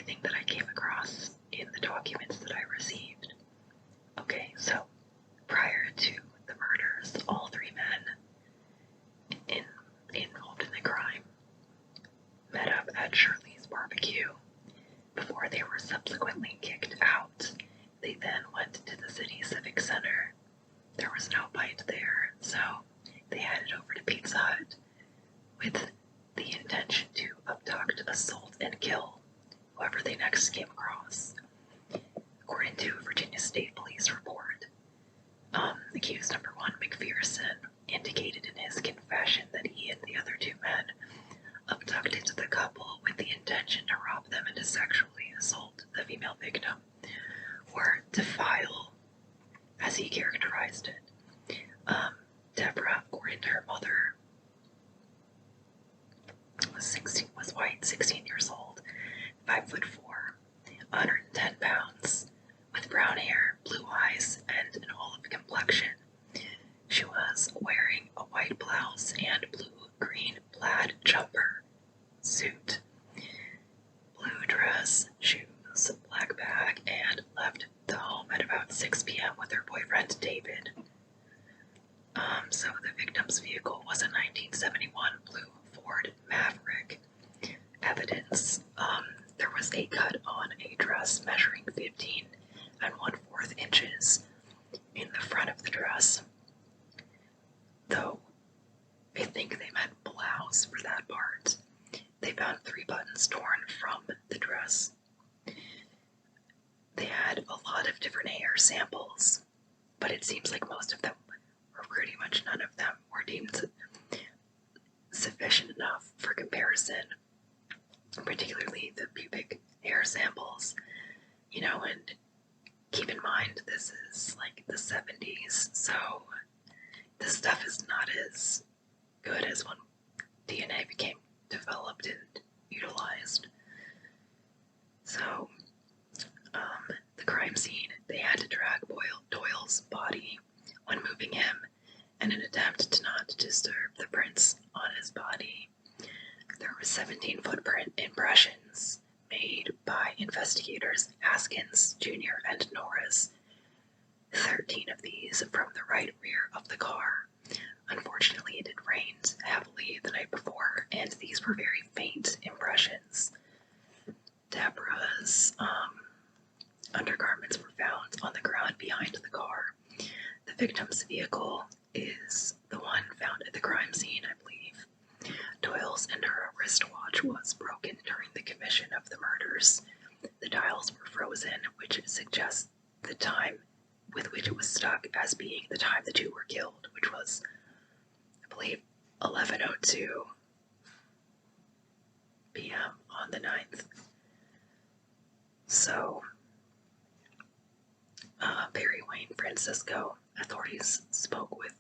everything that I came across in the documents that I received. Okay, so prior to the murders, all three men involved in the crime met up at Shirley's barbecue before they were subsequently kicked out. They then went to the city civic center. There was no bite there, so they headed over to Pizza Hut with the intention to abduct, assault, and kill whoever they next came across. According to Virginia State Police report, accused number 1, McPherson, indicated in his confession that he and the other two men abducted the couple with the intention to rob them and to sexually assault the female victim, or defile, as he characterized it. Deborah, according to her mother, was white, 16 years old, 5'4", 110 pounds, with brown hair, blue eyes, and an olive complexion. She was wearing a white blouse and blue-green plaid jumper suit, blue dress, shoes, black bag, and left the home at about 6 p.m. with her boyfriend David. So the victim's vehicle was a 1971 blue Ford Maverick. Evidence, there was a cut on a dress measuring 15 1/4 inches in the front of the dress, though I think they meant blouse for that part. They found 3 buttons torn from the dress. They had a lot of different hair samples, but it seems like most of them, or pretty much none of them, were deemed sufficient enough for comparison, particularly the pubic hair samples, and keep in mind this is like the 70s, so this stuff is not as good as when DNA became developed and utilized. So, the crime scene, they had to drag Doyle's body when moving him in an attempt to not disturb the prints on his body. There were 17 footprint impressions made by investigators Haskins, Jr., and Norris. 13 of these from the right rear of the car. Unfortunately, it had rained heavily the night before, and these were very faint impressions. Deborah's undergarments were found on the ground behind the car. The victim's vehicle is the one found at the crime scene, I believe. Doyle's and her wristwatch was broken during the commission of the murders. The dials were frozen, which suggests the time with which it was stuck as being the time the two were killed, which was, I believe, 11:02 p.m. on the 9th. So, Barry Wayne Francisco, authorities spoke with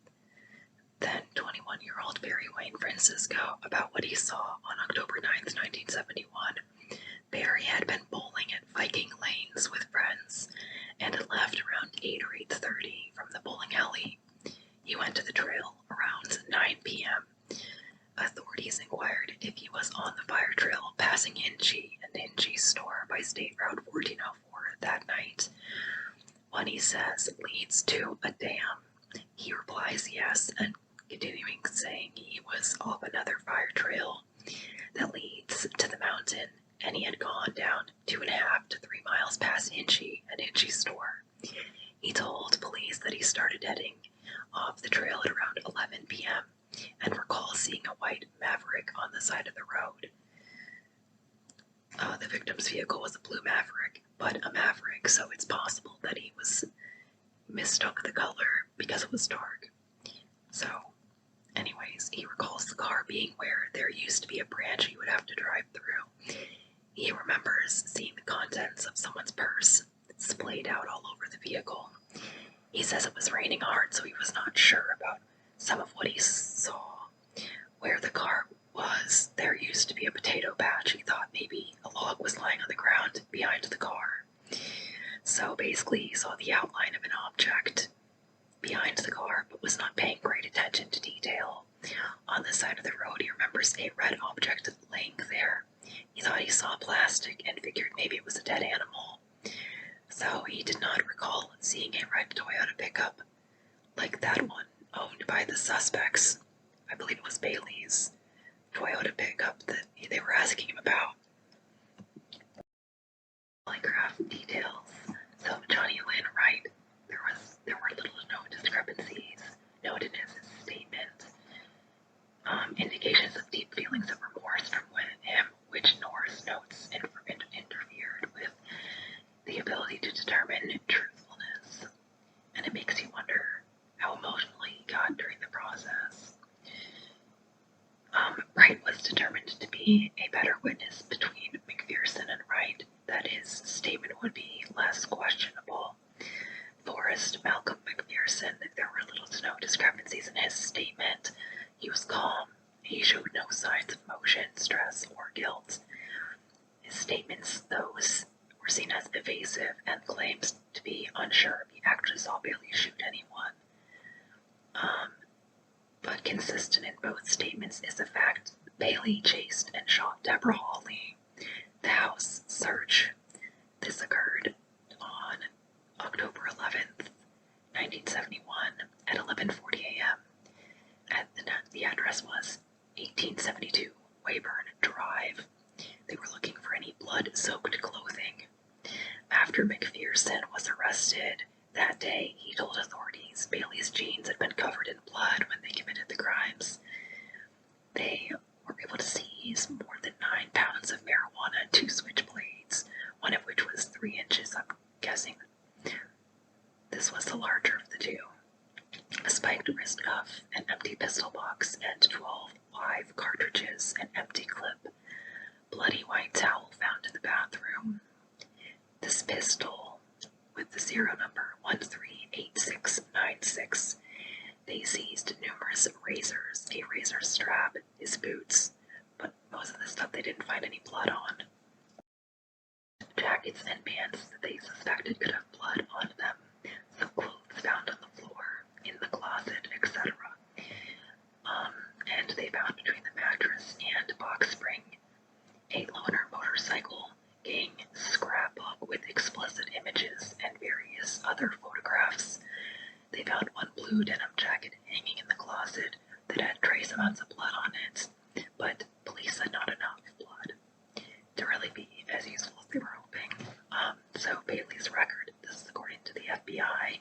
then 21-year-old Barry Wayne Francisco about what he saw on October 9th, 1971. Barry had been bowling at Viking Lanes with friends and had left around 8 or 8:30 from the bowling alley. He went to the trail around 9 p.m. Authorities inquired if he was on the fire trail passing Hinchey and Hinchey's store by State Route 1404 that night. When he says leads to a dam, he replies yes, and continuing saying he was off another fire trail that leads to the mountain, and he had gone down 2.5 to 3 miles past Hinchey and Hinchey's store. He told police that he started heading off the trail at around 11 p.m. and recalls seeing a white Maverick on the side of the road. The victim's vehicle was a blue Maverick, but a Maverick, so it's possible that he mistook the color because it was dark. So, anyways, he recalls the car being where there used to be a branch he would have to drive through. He remembers seeing the contents of someone's purse splayed out all over the vehicle. He says it was raining hard, so he was not sure about some of what he saw. Where the car was, there used to be a potato patch. He thought maybe a log was lying on the ground behind the car. So basically, he saw the outline of an object behind the car, but was not paying great attention to detail. On the side of the road, he remembers a red object laying there. He thought he saw plastic and figured maybe it was a dead animal. So he did not recall seeing a red Toyota pickup like that one owned by the suspects. I believe it was Bailey's Toyota pickup that they were asking him about. Polygraph details. So Johnny Lynn Wright, there were little to no discrepancies noted in his statement. Indications of deep feelings of remorse from him, which Norris notes interfered with the ability to determine truthfulness. And it makes you wonder how emotional he got during the process. Wright was determined to be a better witness between McPherson and Wright, that his statement would be less questionable. Forrest Malcolm McPherson, there were little to no discrepancies in his statement. He was calm. He showed no signs of emotion, stress, or guilt. His statements, those, were seen as evasive and claims to be unsure if he actually saw Bailey shoot anyone. But consistent in both statements is the fact Bailey chased and shot Deborah Hawley. The house search. This occurred on October 11th, 1971 at 11:40 a.m. The address was 1872 Weyburn Drive. They were looking for any blood-soaked clothing. After McPherson was arrested that day, he told authorities Bailey's jeans had been covered in blood when they committed the crimes. They were able to seize more than 9 pounds of marijuana and 2 switchblades, one of which was 3 inches, I'm guessing. This was the larger of the two. A spiked wrist cuff, an empty pistol box, and 12 live cartridges, an empty clip. Bloody white towel found in the bathroom. This pistol, with the serial number 138696, they seized numerous razors, a razor strap, his boots, but most of the stuff they didn't find any blood on. Jackets and pants that they suspected could have blood on them, some clothes found on the floor, in the closet, etc. And they found between the mattress and box spring a loaner motorcycle gang scrapbook with explicit images and various other photographs. They found one blue denim jacket hanging in the closet that had trace amounts of blood on it, but police said not enough blood to really be as useful as they were hoping. So Bailey's record, this is according to the FBI,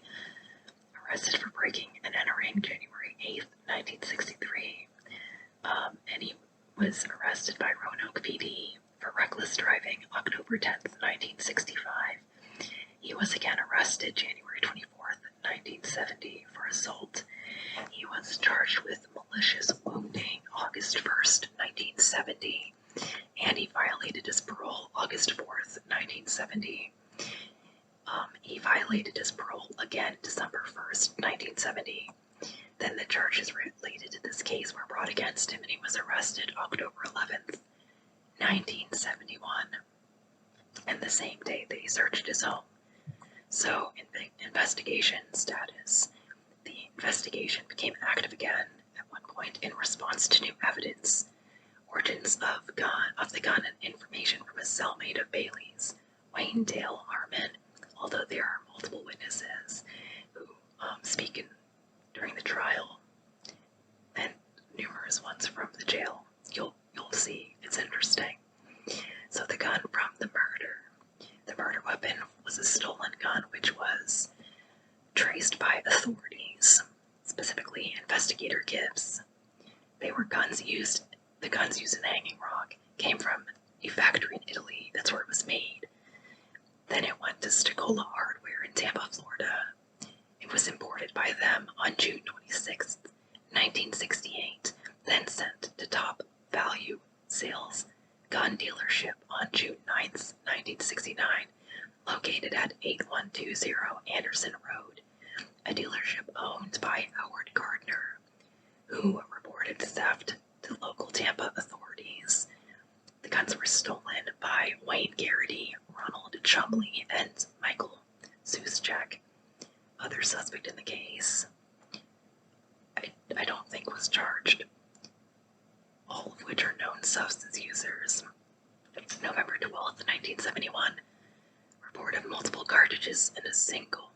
arrested for breaking and entering January 8th, 1963, and he was arrested by Roanoke PD for reckless driving October 10th, 1965. He was again arrested January 24th, 1970 for assault. He was charged with malicious wounding August 1st, 1970, and he violated his parole August 4th, 1970. He violated his parole again December 1st, 1970. Then the charges related to this case were brought against him and he was arrested October 11th, 1971. And the same day they searched his home. So, in the investigation status, the investigation became active again at one point in response to new evidence. Origins of the gun and information from a cellmate of Bailey's, Wayne Dale Harmon, although there are multiple witnesses who speak during the trial, and numerous ones from the jail. You'll see, it's interesting. So the gun from the murder weapon was a stolen gun which was traced by authorities, specifically Investigator Gibbs. They were the guns used in Hanging Rock came from a factory in Italy. That's where it was made. Then it went to Stacola Hardware in Tampa, Florida. It was imported by them on June 26, 1968, then sent to Top Value Sales Gun Dealership on June 9, 1969, located at 8120 Anderson Road, a dealership owned by Howard Gardner, who reported theft to local Tampa authorities. The guns were stolen by Wayne Garrity, Ronald Chumley, and Michael Zuschek. Other suspect in the case, I don't think was charged, all of which are known substance users. cartridges and a single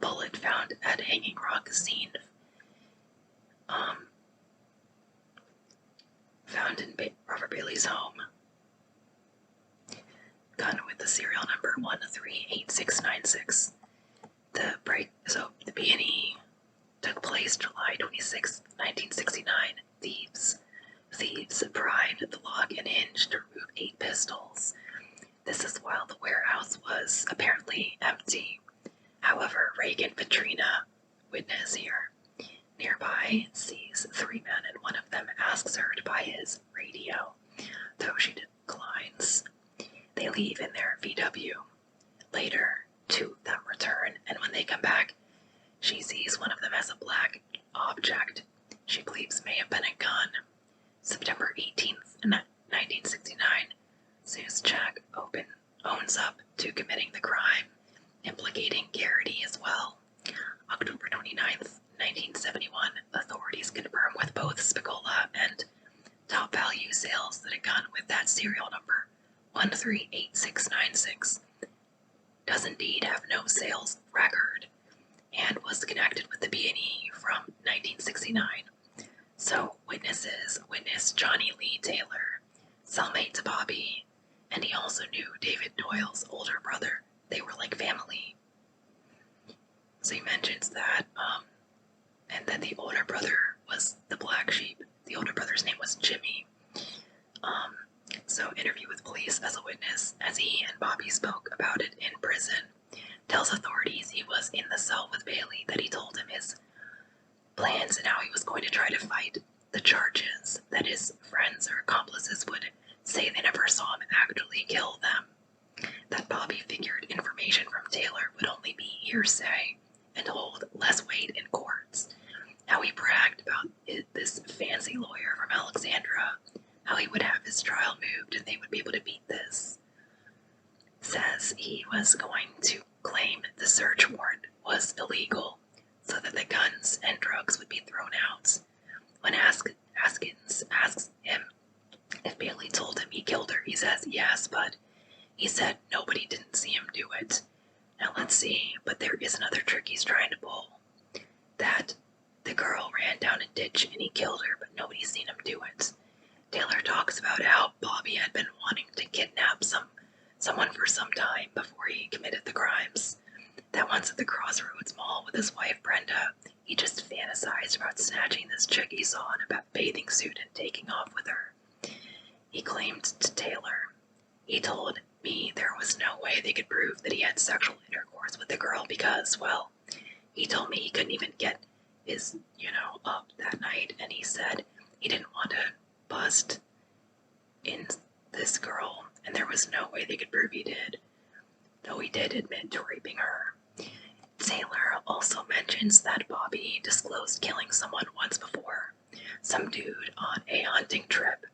bullet found at Hanging Rock scene found in Robert Bailey's home. Gun with the serial number 138696. The B&E took place July 26, 1969. Thieves pried the lock and hinge to remove 8 pistols. This is while the warehouse was apparently empty. However, Reagan Petrina, witness here, nearby sees 3 men and one of them asks her to buy his radio, though she declines. They leave in their VW. Later, 2 of them return, and when they come back, she sees one of them has a black object she believes may have been a gun. September 18th, 1969, Zuzchak owns up to committing the crime, implicating Garrity as well. October 29th, 1971, authorities confirm with both Spicola and Top Value sales that a gun with that serial number, 138696, does indeed have no sales record and was connected with the B&E from 1969. So witness Johnny Lee Taylor, cellmate to Bobby, and he also knew David Doyle's older brother. They were like family. So he mentions that, and that the older brother was the black sheep. The older brother's name was Jimmy. So interview with police as a witness, as he and Bobby spoke about it in prison, tells authorities he was in the cell with Bailey, that he told him his plans and how he was going to try to fight the charges, that his friends or accomplices would say they never saw him actually kill them, that Bobby figured information from Taylor would only be hearsay and hold less weight in courts, how he bragged about this fancy lawyer from Alexandria, how he would have his trial moved and they would be able to beat this. Says he was going to claim the search warrant was illegal so that the guns and drugs would be thrown out. When Askins asks him if Bailey told him he killed her, he says yes, but he said nobody didn't see him do it. Now let's see, but there is another trick he's trying to pull. That the girl ran down a ditch and he killed her, but nobody's seen him do it. Taylor talks about how Bobby had been wanting to kidnap someone for some time before he committed the crimes. That once at the Crossroads Mall with his wife Brenda, he just fantasized about snatching this chick he saw in a bathing suit and taking off with her. He claimed to Taylor, he told me there was no way they could prove that he had sexual intercourse with the girl because, well, he told me he couldn't even get his, up that night, and he said he didn't want to bust in this girl, and there was no way they could prove he did, though he did admit to raping her. Taylor also mentions that Bobby disclosed killing someone once before, some dude on a hunting trip,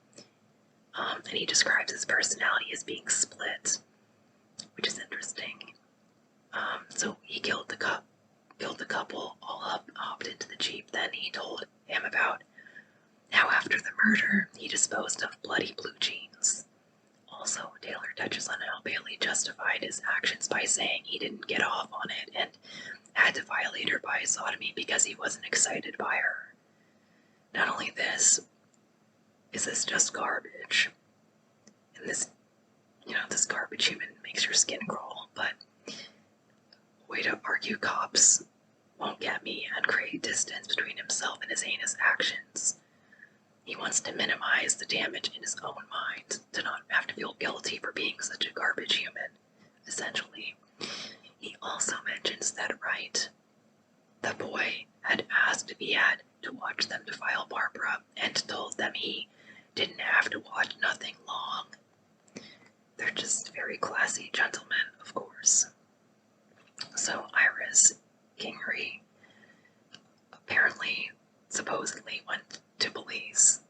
and he describes his personality as being split, which is interesting. So he killed the couple all up, hopped into the Jeep. Then he told him about how after the murder he disposed of bloody blue jeans. Also, Taylor touches on how Bailey justified his actions by saying he didn't get off on it and had to violate her by sodomy because he wasn't excited by her. Not only this, is this just garbage? And this, this garbage human makes your skin crawl, but way to argue cops won't get me and create distance between himself and his heinous actions. He wants to minimize the damage in his own mind, to not have to feel guilty for being such a garbage human, essentially. He also mentions that Wright, the boy, had asked if he had to watch them defile Barbara, and told them he didn't have to watch nothing long. They're just very classy gentlemen, of course. So Iris Kingery supposedly went to police,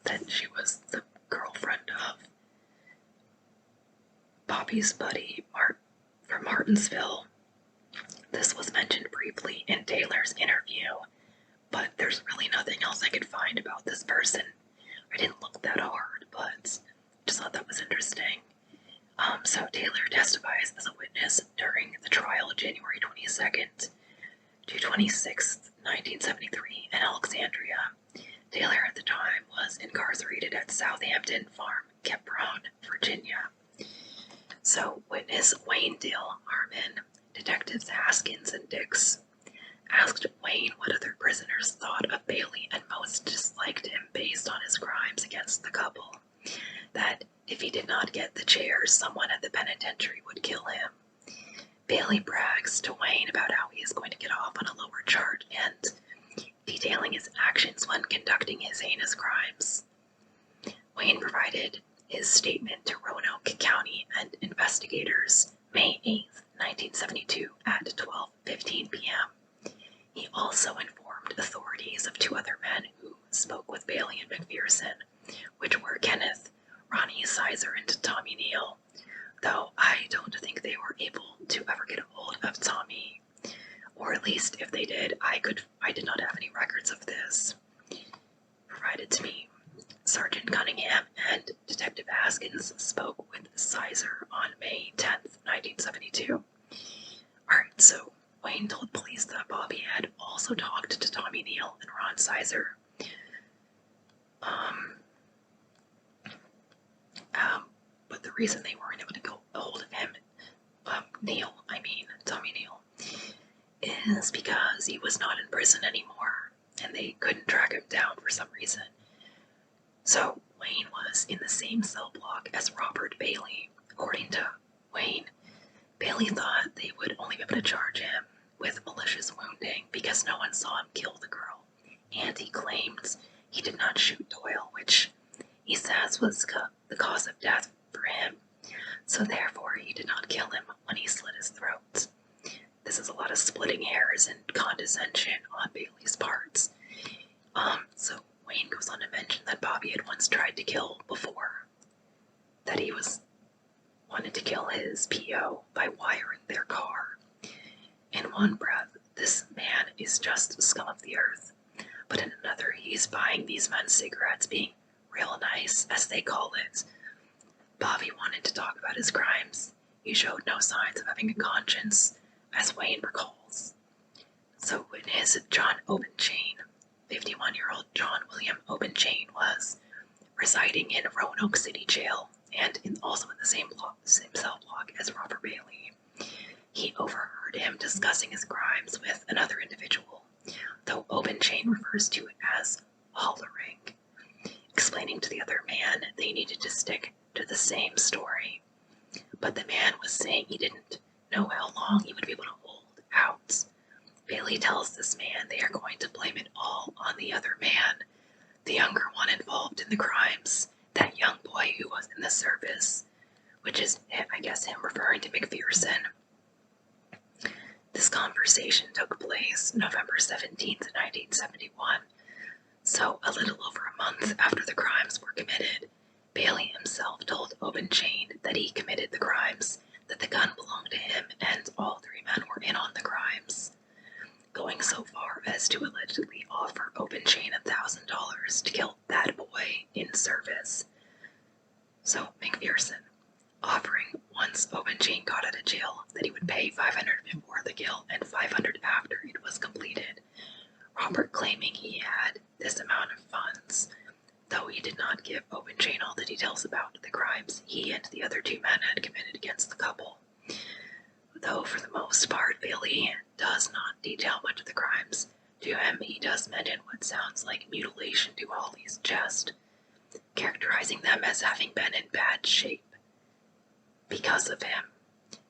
that she was the girlfriend of Bobby's buddy from Martinsville. This was mentioned briefly in Taylor's interview, but there's really nothing else I could find about this person. I didn't look that hard, but thought that was interesting. So Taylor testifies as a witness during the trial January 22nd to 26th, 1973 in Alexandria. Taylor at the time was incarcerated at Southampton Farm, Cabron, Virginia. So witness Wayne Dale Harmon, Detectives Haskins and Dix, asked Wayne what other prisoners thought of Bailey and most disliked him based on his crimes against the couple. That if he did not get the chair, someone at the penitentiary would kill him. Bailey brags to Wayne about how he is going to get off on a lower charge and detailing his actions when conducting his heinous crimes. Wayne provided his statement to Roanoke County and investigators May 8th, 1972 at 12:15 p.m. He also informed authorities of two other men who spoke with Bailey and McPherson, which were Kenneth, Ronnie Sizer, and Tommy Neal, though I don't think they were able to ever get a hold of Tommy, or at least if they did, I did not have any records of this provided to me. Sergeant Cunningham and Detective Haskins spoke with Sizer on May 10th, 1972. Alright, so Wayne told police that Bobby had also talked to Tommy Neal and Ron Sizer. But the reason they weren't able to go a hold of him, Tommy Neal, is because he was not in prison anymore, and they couldn't track him down for some reason. So Wayne was in the same cell block as Robert Bailey. According to Wayne, Bailey thought they would only be able to charge him with malicious wounding because no one saw him kill the girl, and he claims he did not shoot Doyle, which he says was the cause of death for him, so therefore he did not kill him when he slit his throat. This is a lot of splitting hairs and condescension on Bailey's parts. So Wayne goes on to mention that Bobby had once tried to kill before, that he wanted to kill his PO by wiring their car. In one breath, this man is just scum of the earth, but in another, he's buying these men cigarettes, being real nice, as they call it. Bobby wanted to talk about his crimes. He showed no signs of having a conscience, as Wayne recalls. So witness John Obenchain, 51-year-old John William Obenchain, was residing in Roanoke City Jail and also in the same cell block as Robert Bailey. He overheard him discussing his crimes with another individual, though Obenchain refers to it as hollering, explaining to the other man they needed to stick to the same story. But the man was saying he didn't know how long he would be able to hold out. Bailey tells this man they are going to blame it all on the other man, the younger one involved in the crimes, that young boy who was in the service, which is, I guess, him referring to McPherson. This conversation took place November 17th, 1971, so a little over a month after the crimes were committed. Bailey himself told Obenchain that he committed the crimes, that the gun belonged to him, and all three men were in on the crimes, going so far as to allegedly offer Obenchain $1,000 to kill that boy in service. So McPherson, offering once Obenchain got out of jail that he would pay $500 before the kill and $500 after it was completed. Robert claiming he had this amount of funds, though he did not give Obenchain all the details about the crimes he and the other two men had committed against the couple. Though for the most part, Bailey does not detail much of the crimes. To him, he does mention what sounds like mutilation to Holly's chest, characterizing them as having been in bad shape. Because of him,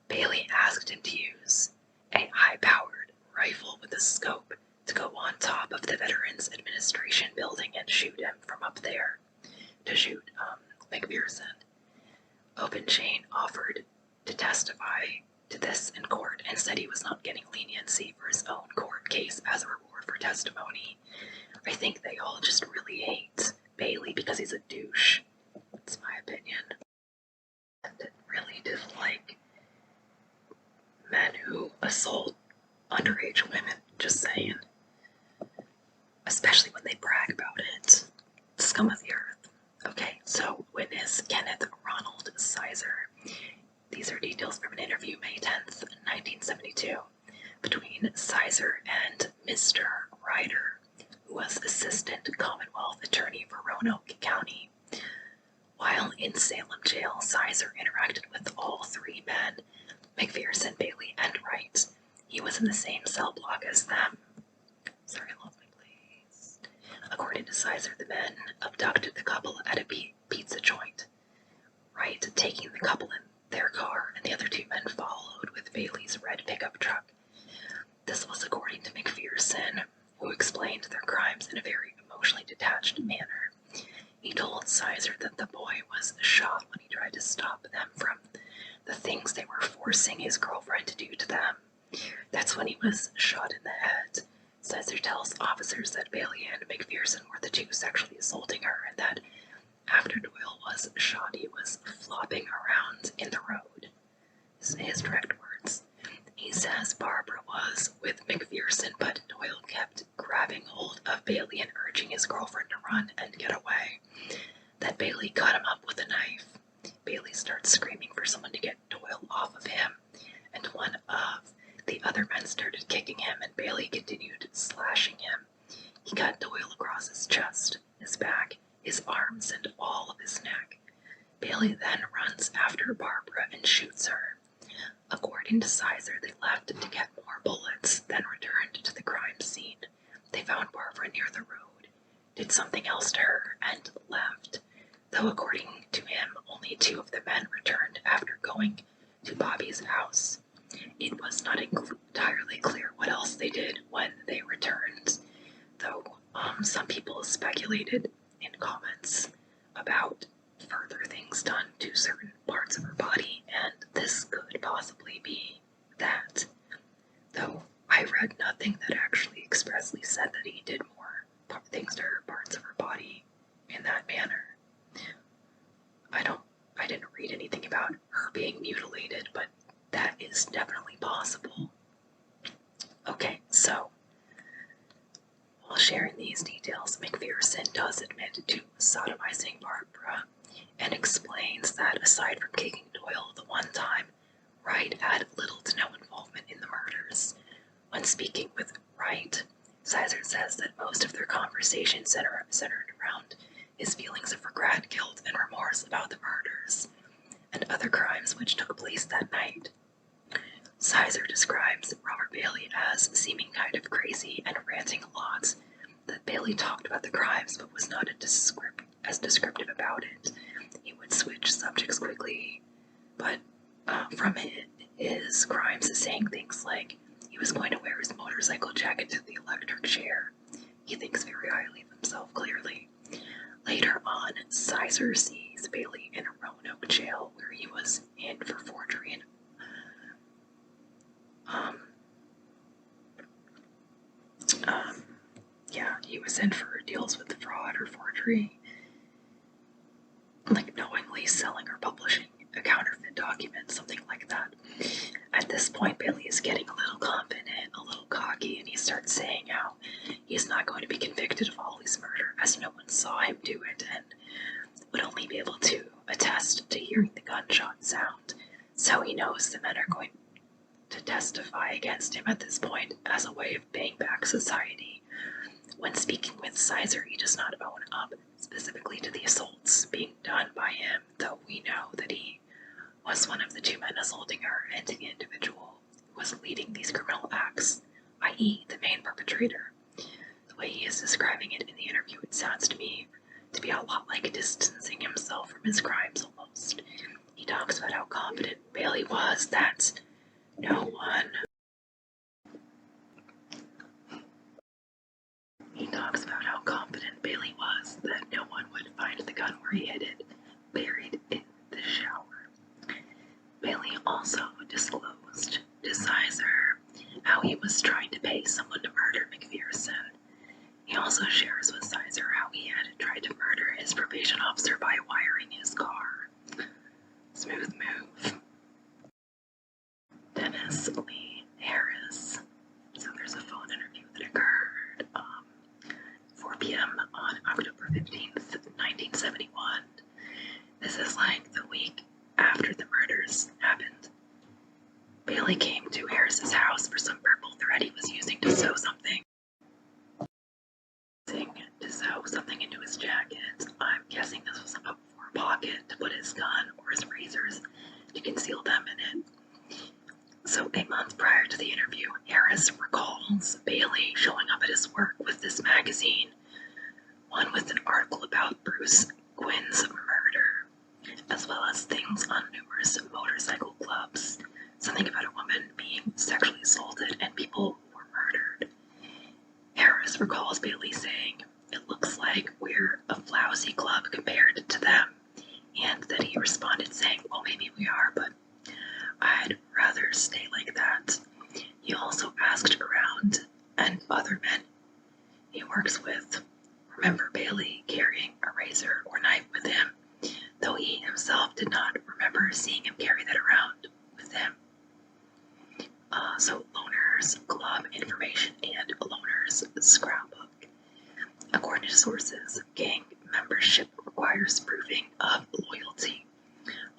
Bailey asked him to use a high-powered rifle with a scope to go on top of the Veterans Administration building and shoot him from up there, to shoot McPherson. Obenchain offered to testify to this in court and said he was not getting leniency for his own court case as a reward for testimony. I think they all just really hate Bailey because he's a douche. That's my opinion. And really dislike men who assault underage women, just saying. Especially when they brag about it. Scum of the earth. Okay, so witness Kenneth Sizer. These are details from an interview May 10th, 1972, between Sizer and Mr. Ryder, who was Assistant Commonwealth Attorney for Roanoke County. While in Salem jail, Sizer interacted with all three men, McPherson, Bailey, and Wright. He was in the same cell block as them. Sorry, I lost my place. According to Sizer, the men abducted the couple at a pizza joint. Wright taking the couple in their car, and the other two men followed with Bailey's red pickup truck. This was according to McPherson, who explained their crimes in a very emotionally detached manner. He told Sizer that the boy was shot when he tried to stop them from the things they were forcing his girlfriend to do to them. That's when he was shot in the head. Sizer tells officers that Bailey and McPherson were the two sexually assaulting her, and that after Doyle was shot, he was flopping around in the road. His direct words. He says Barbara was with McPherson, but Doyle kept grabbing hold of Bailey and urging his girlfriend to run and get away. That Bailey cut him up with a knife. Bailey starts screaming for someone to get Doyle off of him, and one of the other men started kicking him, and Bailey continued slashing him. He cut Doyle across his chest, his back, his arms, and all of his neck. Bailey then runs after Barbara and shoots her. According to Sizer, they left to get more bullets, then returned to the crime scene. They found Barbara near the road, did something else to her, and left. Though according to him, only two of the men returned after going to Bobby's house. It was not entirely clear what else they did when they returned, though some people speculated in comments about further things done to certain parts of her body, and this could possibly be that. Though I read nothing that actually expressly said that he did more things to her parts of her body in that manner. I didn't read anything about her being mutilated, but that is definitely possible. Okay, so while sharing these details, McPherson does admit to sodomizing Barbara and explains that aside from kicking Doyle the one time, Wright had little to no involvement in the murders. When speaking with Wright, Sizer says that most of their conversation centered around his feelings of regret, guilt, and remorse about the murders and other crimes which took place that night. Sizer describes Robert Bailey as seeming kind of crazy and ranting a lot, that Bailey talked about the crimes but was not as descriptive about it. He would switch subjects quickly, but from his crimes, saying things like he was going to wear his motorcycle jacket to the electric chair. He thinks very highly of himself, clearly. Later on, Sizer sees Bailey in a Roanoke jail where he was in for forgery and he was in for deals with fraud or forgery, like knowingly selling or publishing a counterfeit document, something like that. At this point, Bailey is getting a little confident, a little cocky, and he starts saying how he's not going to be convicted of Holly's murder, as no one saw him do it, and would only be able to attest to hearing the gunshot sound. So he knows the men are going to testify against him at this point as a way of paying back society. When speaking with Sizer, he does not own up specifically to the assaults being done by him, though we know that he was one of the two men assaulting her and the individual who was leading these criminal acts, i.e. the main perpetrator. The way he is describing it in the interview, it sounds to me to be a lot like distancing himself from his crimes almost. He talks about how confident Bailey was that no one would find the gun where he hid it, buried in the shower. Bailey also disclosed to Sizer how he was trying to pay someone to murder McPherson. He also shares with Sizer how he had tried to murder his probation officer by wiring his car. Smooth move. Dennis Lee Harris. So there's a phone interview that occurred 4 p.m. on October 15th, 1971. This is like the week lousy club compared to them, and that he responded saying, well, maybe we are, but I'd rather stay like that. He also asked around, and other men he works with remember Bailey carrying a razor or knife with him, though he himself did not remember seeing him carry that around with him. So Loner's club information and Loner's scrapbook. According to sources, gang membership requires proving of loyalty.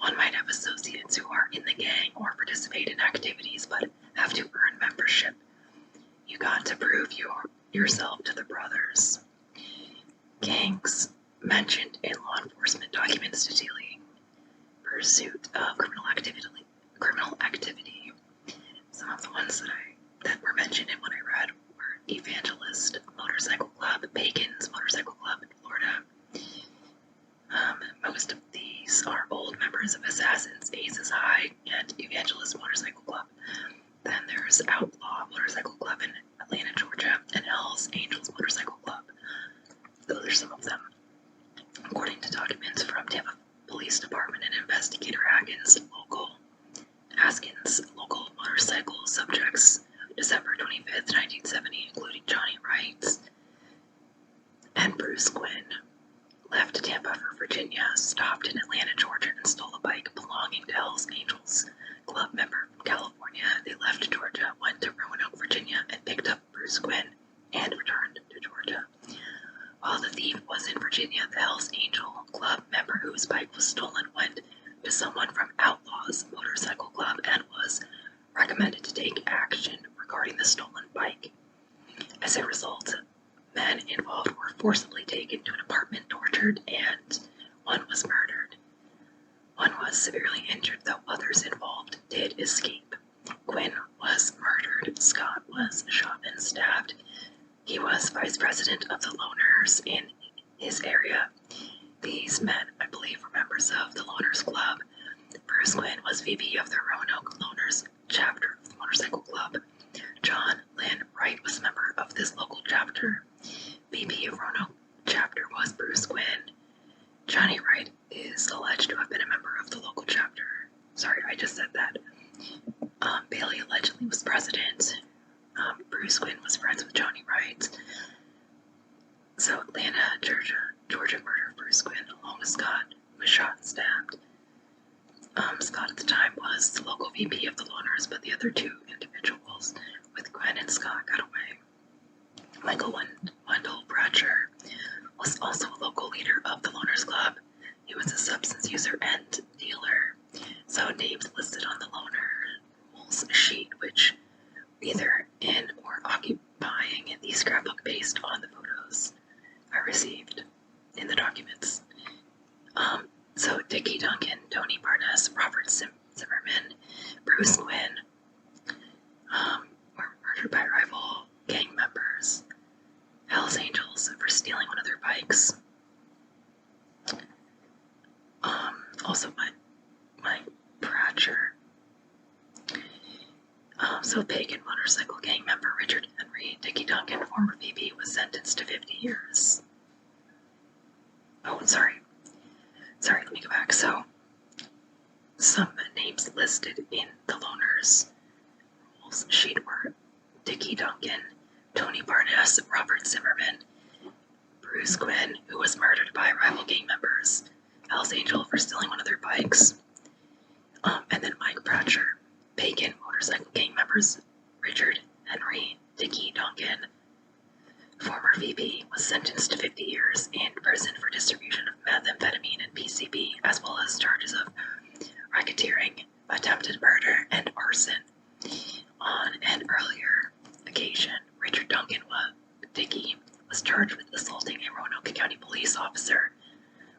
One might have associates who are in the gang or participate in activities but have to earn membership. You got to prove yourself to the brothers. Gangs mentioned in law enforcement documents detailing pursuit of criminal activity. Some of the ones that were mentioned in what I read were Evangelist Motorcycle Club, Pagans Motorcycle Club in Florida. Most of these are old members of Assassins, Aces High, and Evangelist Motorcycle Club. Then there's Outlaw Motorcycle Club in Atlanta, Georgia, and Hells Angels Motorcycle Club. Those are some of them. According to documents from Tampa Police Department and investigator Haskins, local motorcycle subjects, December 25th, 1970, including Johnny Wright and Bruce Quinn, left Tampa for Virginia, stopped in Atlanta, Georgia, and stole a bike belonging to Hells Angels Club member from California. They left Georgia, went to Roanoke, Virginia, and picked up Bruce Quinn and returned to Georgia. While the thief was in Virginia, the Hells Angel Club member whose bike was stolen went to someone from Outlaws Motorcycle Club and was recommended to take action regarding the stolen bike. As a result, men involved were forcibly taken to an apartment, tortured, and one was murdered. One was severely injured, though others involved did escape. Quinn was murdered. Scott was shot and stabbed. He was vice president of the Loners in his area. These men, I believe, were members of the Loners Club. Bruce Quinn was VP of the Roanoke Loners chapter of the Motorcycle Club. John Lynn Wright was a member of this local chapter. VP of Roanoke chapter was Bruce Quinn. Johnny Wright is alleged to have been a member of the local chapter. Sorry, I just said that. Bailey allegedly was president. Bruce Quinn was friends with Johnny Wright. So Atlanta, Georgia murdered Bruce Quinn along with Scott, who was shot and stabbed. Scott at the time was the local VP of the Loners, but the other two individuals with Quinn and Scott got away. Michael Wendell Bratcher was also a local leader of the Loners Club. He was a substance user and dealer. So names listed on the Loner rules sheet, which either in or occupying the scrapbook based on the photos I received in the documents. So Dickie Duncan, Tony Barnes, Robert Zimmerman, Bruce Quinn were murdered by rival gang members, Hells Angels, for stealing one of their bikes. Also Mike Pratcher. So Pagan motorcycle gang member Richard Henry, Dickie Duncan, former VP, was sentenced to 50 years. Oh, sorry, let me go back. So, some names listed in the Loners rules sheet were Dickie Duncan, Tony Barnes, Robert Zimmerman, Bruce Quinn, who was murdered by rival gang members, Hells Angel for stealing one of their bikes, and then Mike Pratcher, Pagan motorcycle gang members Richard Henry, Dickie Duncan, former VP, was sentenced to 50 years in prison for distribution of methamphetamine and PCP, as well as charges of racketeering, attempted murder, and arson. On an earlier occasion, Richard Duncan, Dickie, was charged with assaulting a Roanoke County police officer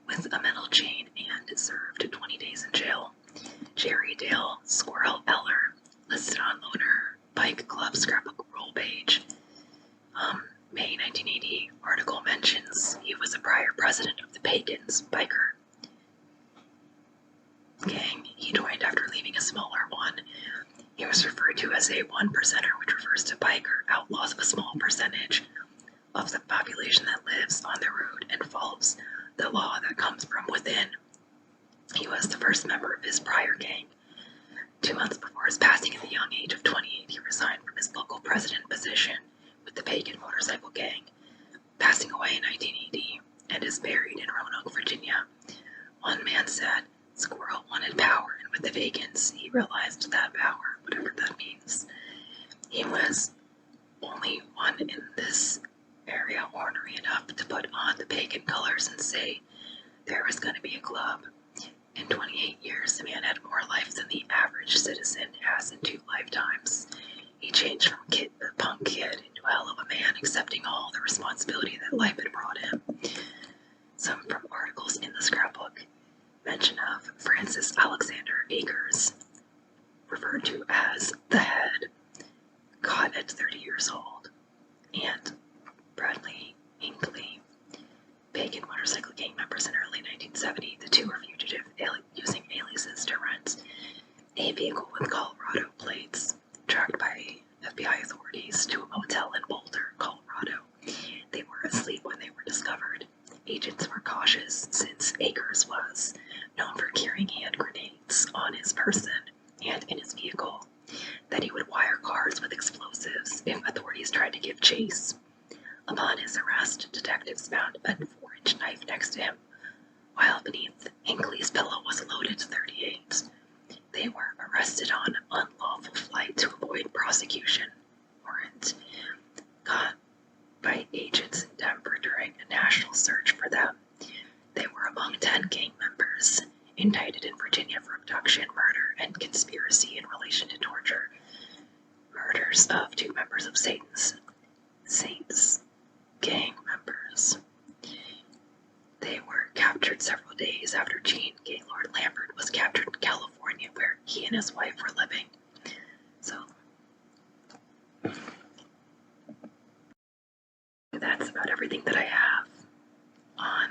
with a metal chain and served 20 days in jail. Jerry Dale Squirrel Eller, listed on Loner Bike Club scrapbook roll page. May 1980 article mentions he was a prior president of the Pagans biker gang. He joined after leaving a smaller one. He was referred to as a one percenter, which refers to biker outlaws of a small percentage of the population that lives on the road and follows the law that comes from within. He was the first member of his prior gang. 2 months before his passing at the young age of 28, he resigned from his local president position with the Pagan motorcycle gang, passing away in 1980, and is buried in Roanoke, Virginia. One man said, "Squirrel wanted power, and with the Pagans, he realized that power," whatever that means. He was only one in this area ornery enough to put on the pagan colors and say there was going to be a club. In 28 years, the man had more life than the average citizen has in 2 lifetimes. He changed from punk kid into a hell of a man, accepting all the responsibility that life had brought him. Some from articles in the scrapbook. Mention of Francis Alexander Akers, referred to as the Head, caught at 30 years old, and Bradley Hinckley, Pagan motorcycle gang members in early 1970. The two were fugitive, using aliases to rent a vehicle with Colorado plates, tracked by FBI authorities to a motel in Boulder, Colorado. They were asleep when they were discovered. Agents were cautious since Akers was known for carrying hand grenades on his person and in his vehicle, that he would wire cars with explosives if authorities tried to give chase. Upon his arrest, detectives found a 4-inch knife next to him, while beneath Hinckley's pillow was a loaded .38. They were arrested on unlawful flight to avoid prosecution warrant, caught by agents in Denver during a national search for them. They were among 10 gang members indicted in Virginia for abduction, murder, and conspiracy in relation to torture. Murders of 2 members of Saints gang members. They were captured several days after Gene Gaylord Lambert was captured in California, where he and his wife were living. So that's about everything that I have on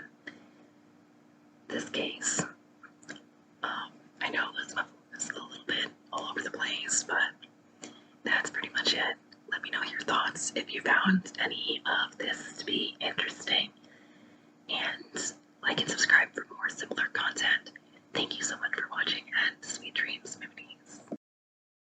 this case. I know this is a little bit all over the place, but that's pretty much it. Let me know your thoughts if you found any of this to be interesting.